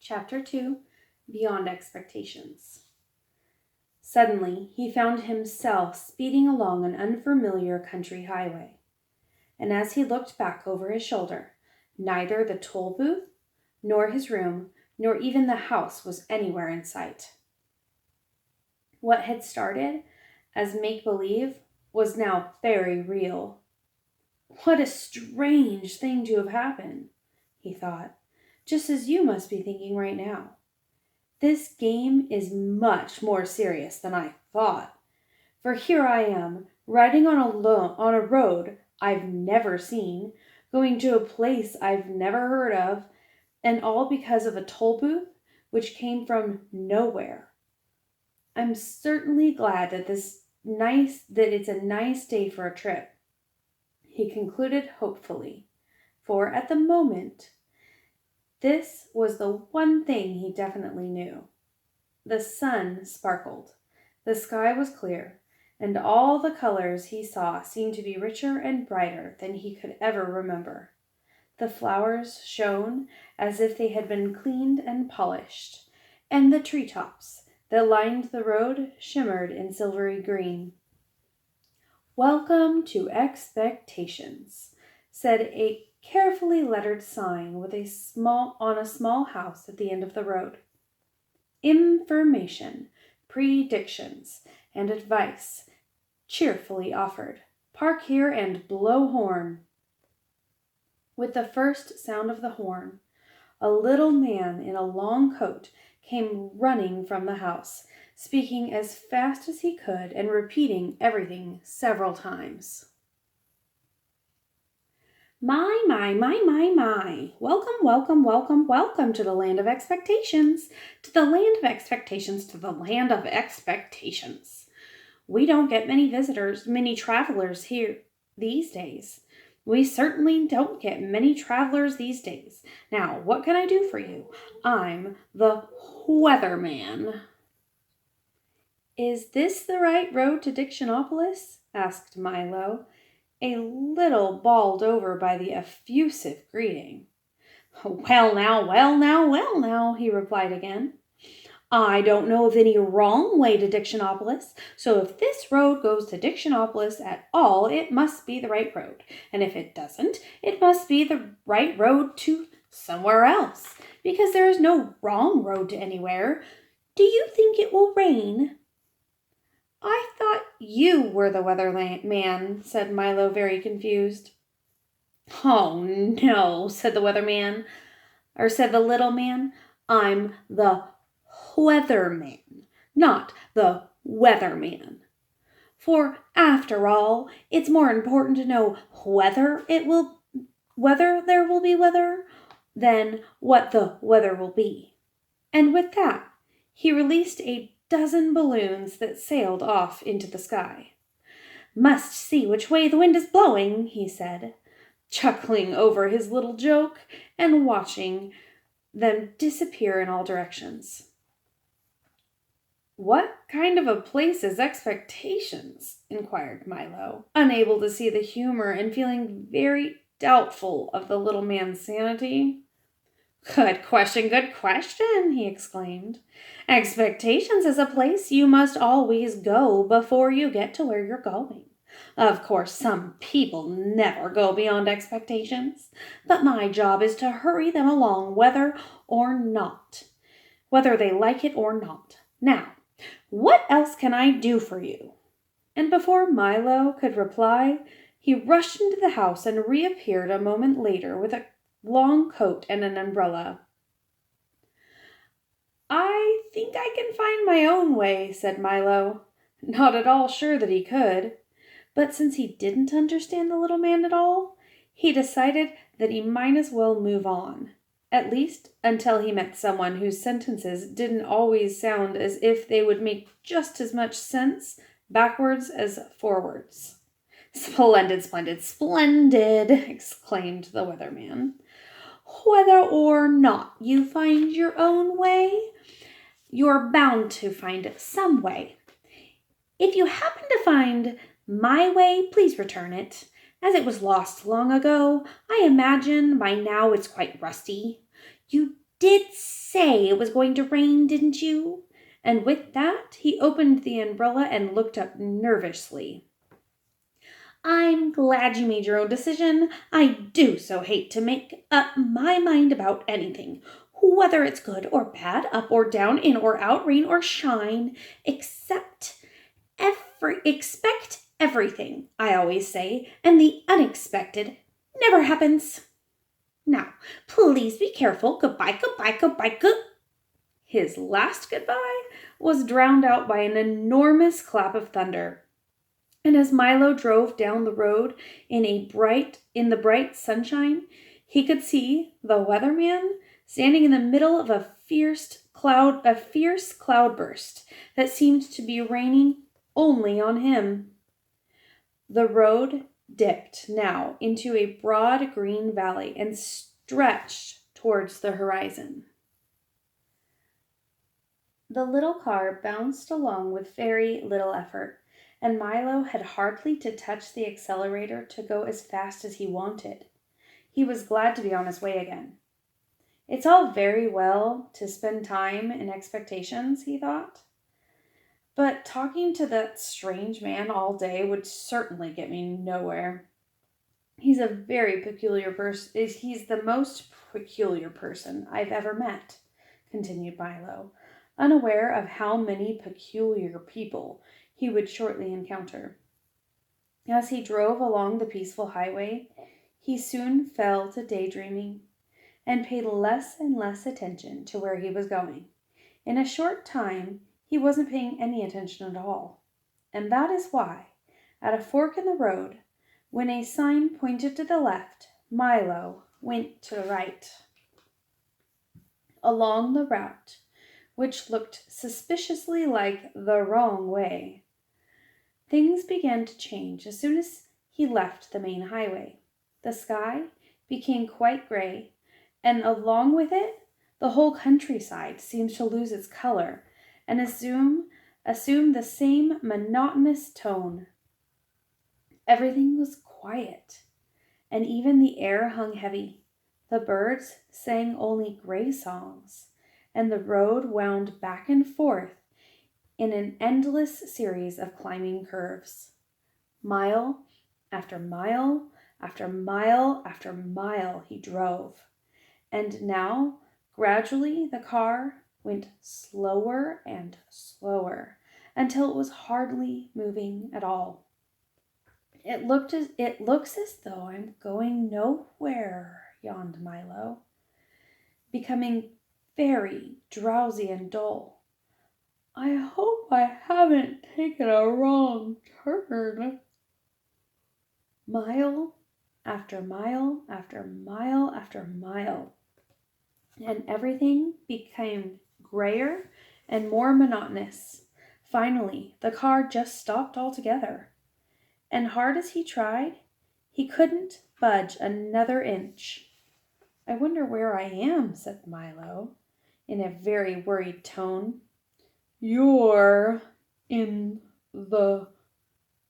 Chapter 2, Beyond Expectations. Suddenly, he found himself speeding along an unfamiliar country highway. And as he looked back over his shoulder, neither the toll booth, nor his room, nor even the house was anywhere in sight. What had started as make-believe was now very real. What a strange thing to have happened, he thought, just as you must be thinking right now. This game is much more serious than I thought, for here I am, riding on a road I've never seen, going to a place I've never heard of, and all because of a toll booth which came from nowhere. I'm certainly glad that it's a nice day for a trip, he concluded hopefully, for at the moment, this was the one thing he definitely knew. The sun sparkled, the sky was clear, and all the colors he saw seemed to be richer and brighter than he could ever remember. The flowers shone as if they had been cleaned and polished, and the treetops that lined the road shimmered in silvery green. "Welcome to Expectations," said a carefully lettered sign on a small house at the end of the road. Information, predictions, and advice cheerfully offered. Park here and blow horn. With the first sound of the horn, a little man in a long coat came running from the house, speaking as fast as he could and repeating everything several times. My. Welcome, welcome, welcome, welcome to the land of expectations. To the land of expectations, to the land of expectations. We don't get many travelers here these days. We certainly don't get many travelers these days. Now, what can I do for you? I'm the weatherman. Is this the right road to Dictionopolis? Asked Milo, a little bowled over by the effusive greeting. Well now, he replied again. I don't know of any wrong way to Dictionopolis, so if this road goes to Dictionopolis at all, it must be the right road. And if it doesn't, it must be the right road to somewhere else, because there is no wrong road to anywhere. Do you think it will rain? I thought you were the weatherman, said Milo, very confused. Oh, no, said the little man. I'm the weatherman, not the weatherman. For, after all, it's more important to know whether there will be weather than what the weather will be. And with that, he released a dozen balloons that sailed off into the sky. Must see which way the wind is blowing, he said, chuckling over his little joke and watching them disappear in all directions. What kind of a place is Expectations? Inquired Milo, unable to see the humor and feeling very doubtful of the little man's sanity. Good question, he exclaimed. Expectations is a place you must always go before you get to where you're going. Of course, some people never go beyond expectations, but my job is to hurry them along whether they like it or not. Now, what else can I do for you? And before Milo could reply, he rushed into the house and reappeared a moment later with a long coat and an umbrella. I think I can find my own way, said Milo, not at all sure that he could. But since he didn't understand the little man at all, he decided that he might as well move on, at least until he met someone whose sentences didn't always sound as if they would make just as much sense backwards as forwards. Splendid, exclaimed the weatherman. Whether or not you find your own way, you're bound to find some way. If you happen to find my way, please return it. As it was lost long ago, I imagine by now it's quite rusty. You did say say it was going to rain, didn't you?" And with that, he opened the umbrella and looked up nervously. "I'm glad you made your own decision. I do so hate to make up my mind about anything, whether it's good or bad, up or down, in or out, rain or shine, expect everything, I always say, and the unexpected never happens. Now, please be careful. Goodbye, goodbye, goodbye, good." His last goodbye was drowned out by an enormous clap of thunder. And as Milo drove down the road in the bright sunshine, he could see the weatherman standing in the middle of a fierce cloudburst that seemed to be raining only on him. The road dipped now into a broad green valley and stretched towards the horizon. The little car bounced along with very little effort, and Milo had hardly to touch the accelerator to go as fast as he wanted. He was glad to be on his way again. It's all very well to spend time in expectations, he thought, but talking to that strange man all day would certainly get me nowhere. He's a very peculiar person. He's the most peculiar person I've ever met, continued Milo, unaware of how many peculiar people he would shortly encounter. As he drove along the peaceful highway, he soon fell to daydreaming and paid less and less attention to where he was going. In a short time, he wasn't paying any attention at all. And that is why, at a fork in the road, when a sign pointed to the left, Milo went to the right. Along the route, which looked suspiciously like the wrong way, things began to change as soon as he left the main highway. The sky became quite gray, and along with it, the whole countryside seemed to lose its color and assume the same monotonous tone. Everything was quiet, and even the air hung heavy. The birds sang only gray songs, and the road wound back and forth in an endless series of climbing curves. Mile after mile after mile after mile he drove, and now gradually the car went slower and slower until it was hardly moving at all. It looks as though I'm going nowhere, yawned Milo, becoming very drowsy and dull. I hope I haven't taken a wrong turn. Mile after mile after mile after mile, and everything became grayer and more monotonous. Finally, the car just stopped altogether, and hard as he tried, he couldn't budge another inch. I wonder where I am, said Milo, in a very worried tone. You're in the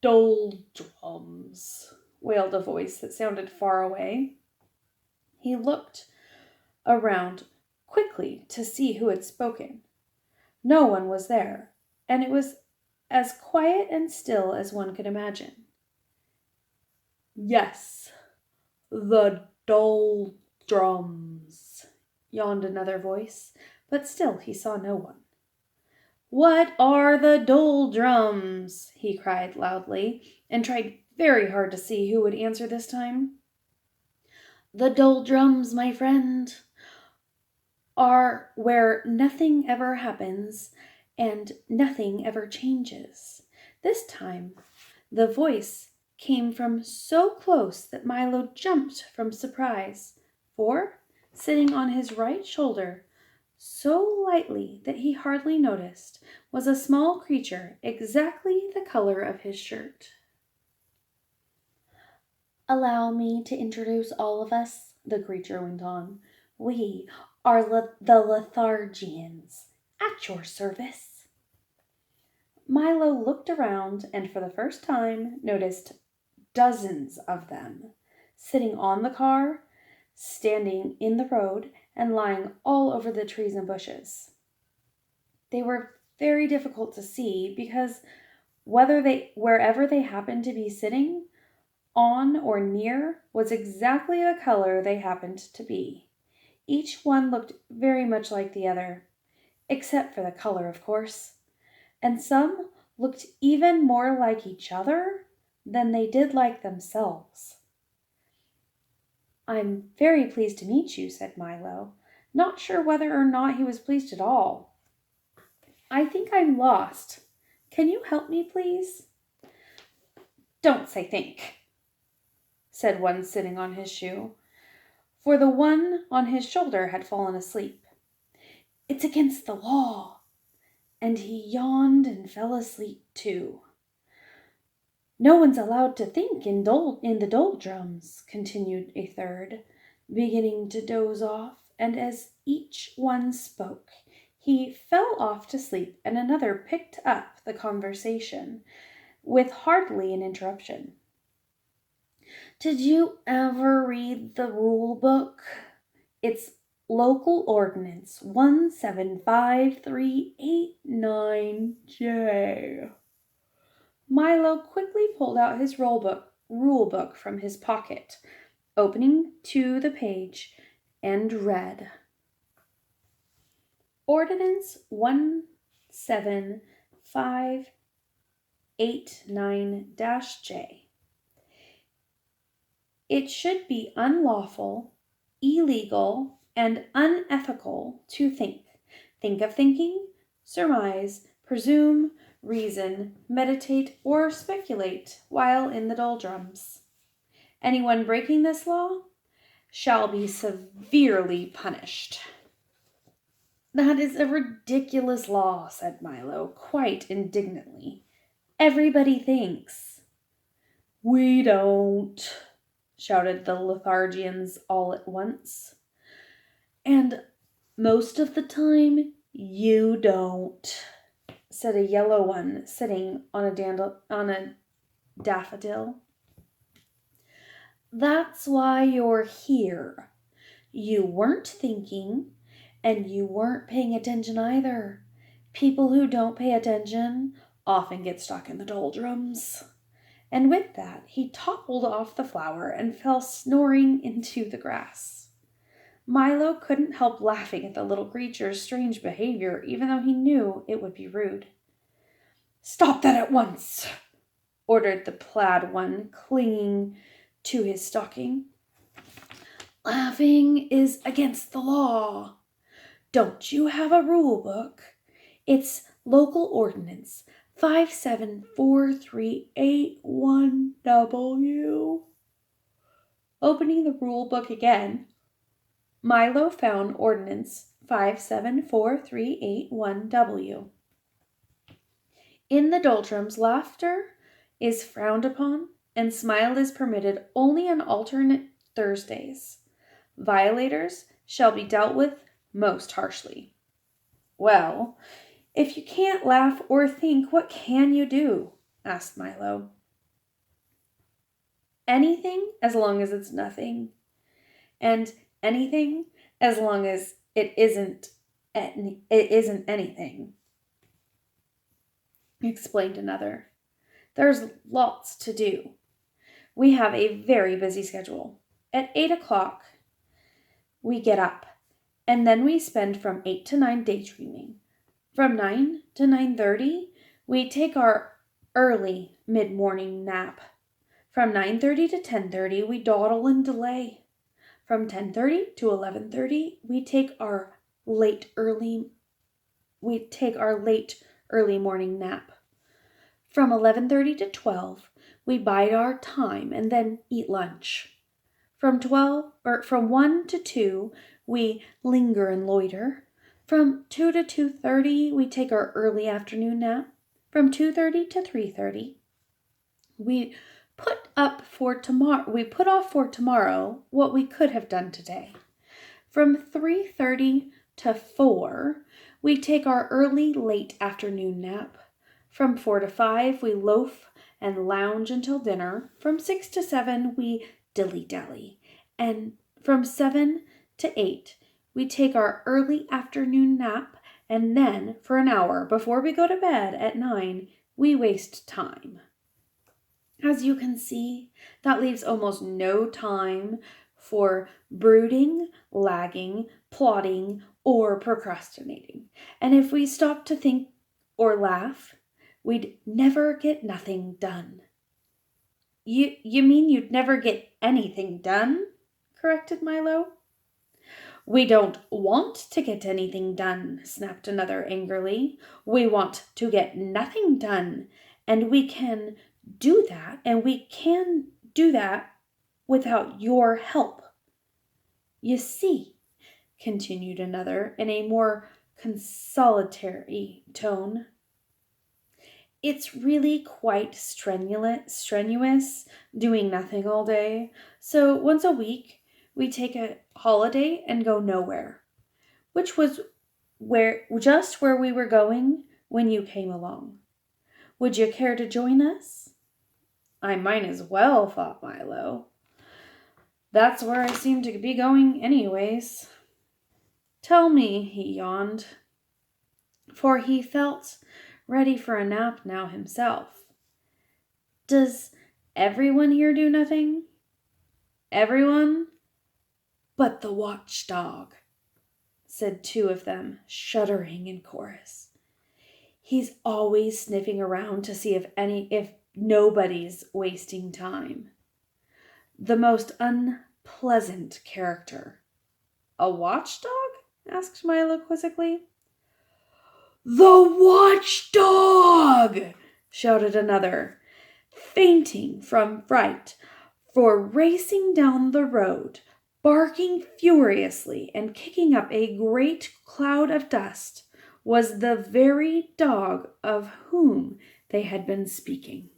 doldrums, wailed a voice that sounded far away. He looked around quickly to see who had spoken. No one was there, and it was as quiet and still as one could imagine. Yes, the doldrums, yawned another voice, but still he saw no one. What are the doldrums? He cried loudly, and tried very hard to see who would answer this time. The doldrums, my friend, are where nothing ever happens and nothing ever changes. This time, the voice came from so close that Milo jumped from surprise, for, sitting on his right shoulder, so lightly that he hardly noticed, was a small creature exactly the color of his shirt. Allow me to introduce all of us, the creature went on. We are the Lethargians, at your service. Milo looked around and for the first time noticed dozens of them, sitting on the car, standing in the road, and lying all over the trees and bushes. They were very difficult to see because wherever they happened to be sitting, on or near, was exactly the color they happened to be. Each one looked very much like the other, except for the color, of course, and some looked even more like each other than they did like themselves. "I'm very pleased to meet you," said Milo, not sure whether or not he was pleased at all. "I think I'm lost. Can you help me, please?" "Don't say think," said one sitting on his shoe, for the one on his shoulder had fallen asleep. "It's against the law." And he yawned and fell asleep too. "No one's allowed to think in the doldrums," continued a third, beginning to doze off, and as each one spoke, he fell off to sleep, and another picked up the conversation with hardly an interruption. "Did you ever read the rule book? It's Local Ordinance 175389J. Milo quickly pulled out his rule book from his pocket, opening to the page, and read, "Ordinance 17589-J. It should be unlawful, illegal, and unethical to think of thinking, surmise, presume, reason, meditate, or speculate while in the doldrums. Anyone breaking this law shall be severely punished." "That is a ridiculous law," said Milo, quite indignantly. "Everybody thinks." "We don't," shouted the Lothargians all at once. "And most of the time, you don't," said a yellow one sitting on a daffodil. "That's why you're here. You weren't thinking, and you weren't paying attention either. People who don't pay attention often get stuck in the doldrums." And with that, he toppled off the flower and fell snoring into the grass. Milo couldn't help laughing at the little creature's strange behavior, even though he knew it would be rude. "Stop that at once," ordered the plaid one, clinging to his stocking. "Laughing is against the law. Don't you have a rule book? It's Local Ordinance 574381W. Opening the rule book again, Milo found Ordinance 574381W. In the doldrums, laughter is frowned upon, and smile is permitted only on alternate Thursdays. Violators shall be dealt with most harshly. "Well, if you can't laugh or think, what can you do?" asked Milo. "Anything as long as it's nothing, and anything as long as it isn't anything," explained another. "There's lots to do. We have a very busy schedule. At 8 o'clock we get up, and then we spend from 8 to 9 daydreaming. From 9 to 9:30 we take our early mid-morning nap. From 9:30 to 10:30 we dawdle and delay. From 10:30 to 11:30 we take our late early morning nap. From 11:30 to 12 we bide our time and then eat lunch. From 1 to 2 we linger and loiter. From 2 to 2:30 we take our early afternoon nap. From 2:30 to 3:30 we put off for tomorrow what we could have done today. From 3:30 to 4 we take our early late afternoon nap. From 4 to 5 we loaf and lounge until dinner. From 6 to 7 we dilly-dally. And from 7 to 8 We take our early afternoon nap, and then, for an hour before we go to bed at 9, we waste time. As you can see, that leaves almost no time for brooding, lagging, plotting, or procrastinating. And if we stop to think or laugh, we'd never get nothing done. You mean you'd never get anything done? Corrected Milo. We don't want to get anything done, snapped another angrily. We want to get nothing done, and we can do that without your help. You see, continued another in a more consolatory tone, it's really quite strenuous doing nothing all day. So once a week, we take a holiday and go nowhere, which was just where we were going when you came along. Would you care to join us? I might as well, thought Milo. That's where I seem to be going anyways. Tell me, he yawned, for he felt ready for a nap now himself. Does everyone here do nothing? Everyone but the watchdog, said two of them, shuddering in chorus. He's always sniffing around to see if nobody's wasting time. The most unpleasant character. A watchdog? Asked Milo quizzically. The watchdog! Shouted another, fainting from fright, for racing down the road, barking furiously and kicking up a great cloud of dust, was the very dog of whom they had been speaking.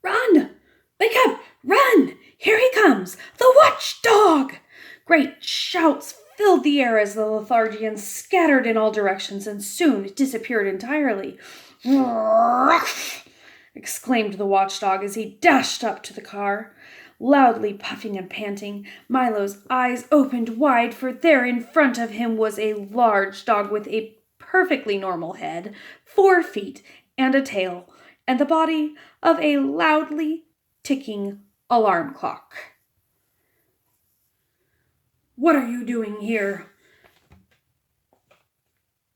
Run! Wake up! Run! Here he comes! The watchdog! Great shouts filled the air as the Lethargians scattered in all directions and soon disappeared entirely. Exclaimed the watchdog as he dashed up to the car. Loudly puffing and panting, Milo's eyes opened wide, for there in front of him was a large dog with a perfectly normal head, 4 feet, and a tail, and the body of a loudly ticking alarm clock. What are you doing here?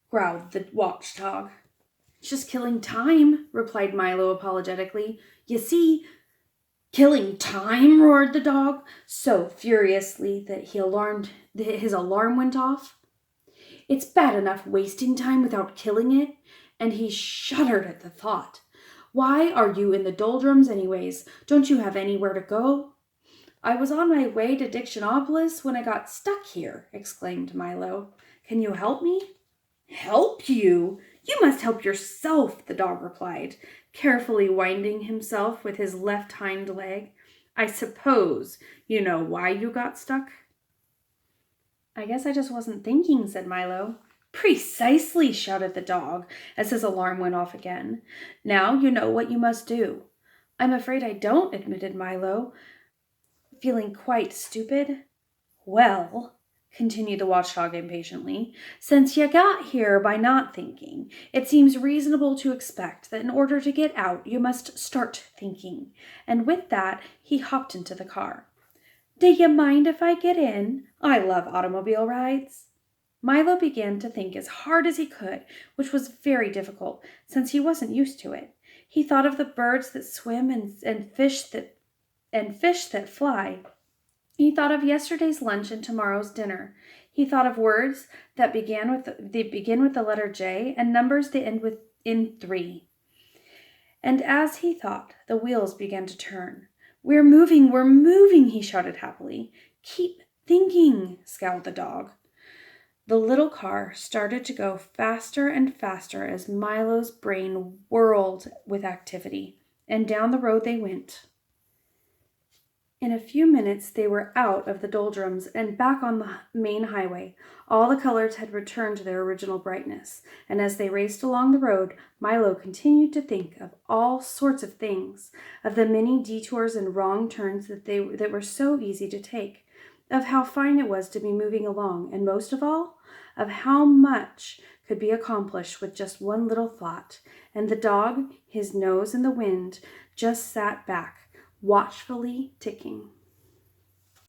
Growled the watchdog. Just killing time, replied Milo apologetically. You see, killing time, roared the dog, so furiously that his alarm went off. It's bad enough wasting time without killing it, and he shuddered at the thought. Why are you in the doldrums anyways? Don't you have anywhere to go? I was on my way to Dictionopolis when I got stuck here, exclaimed Milo. Can you help me? Help you? You must help yourself, the dog replied, carefully winding himself with his left hind leg. I suppose you know why you got stuck? I guess I just wasn't thinking, said Milo. Precisely, shouted the dog as his alarm went off again. Now you know what you must do. I'm afraid I don't, admitted Milo, feeling quite stupid. Well, continued the watchdog impatiently, since you got here by not thinking, it seems reasonable to expect that in order to get out, you must start thinking. And with that, he hopped into the car. Do you mind if I get in? I love automobile rides. Milo began to think as hard as he could, which was very difficult, since he wasn't used to it. He thought of the birds that swim and fish that fly. He thought of yesterday's lunch and tomorrow's dinner. He thought of words that begin with the letter J and numbers that end in 3. And as he thought, the wheels began to turn. We're moving, he shouted happily. Keep thinking, scowled the dog. The little car started to go faster and faster as Milo's brain whirled with activity, and down the road they went. In a few minutes they were out of the doldrums and back on the main highway. All the colors had returned to their original brightness, and as they raced along the road, Milo continued to think of all sorts of things, of the many detours and wrong turns that were so easy to take. of how fine it was to be moving along, and most of all, of how much could be accomplished with just one little thought. And the dog, his nose in the wind, just sat back, watchfully ticking.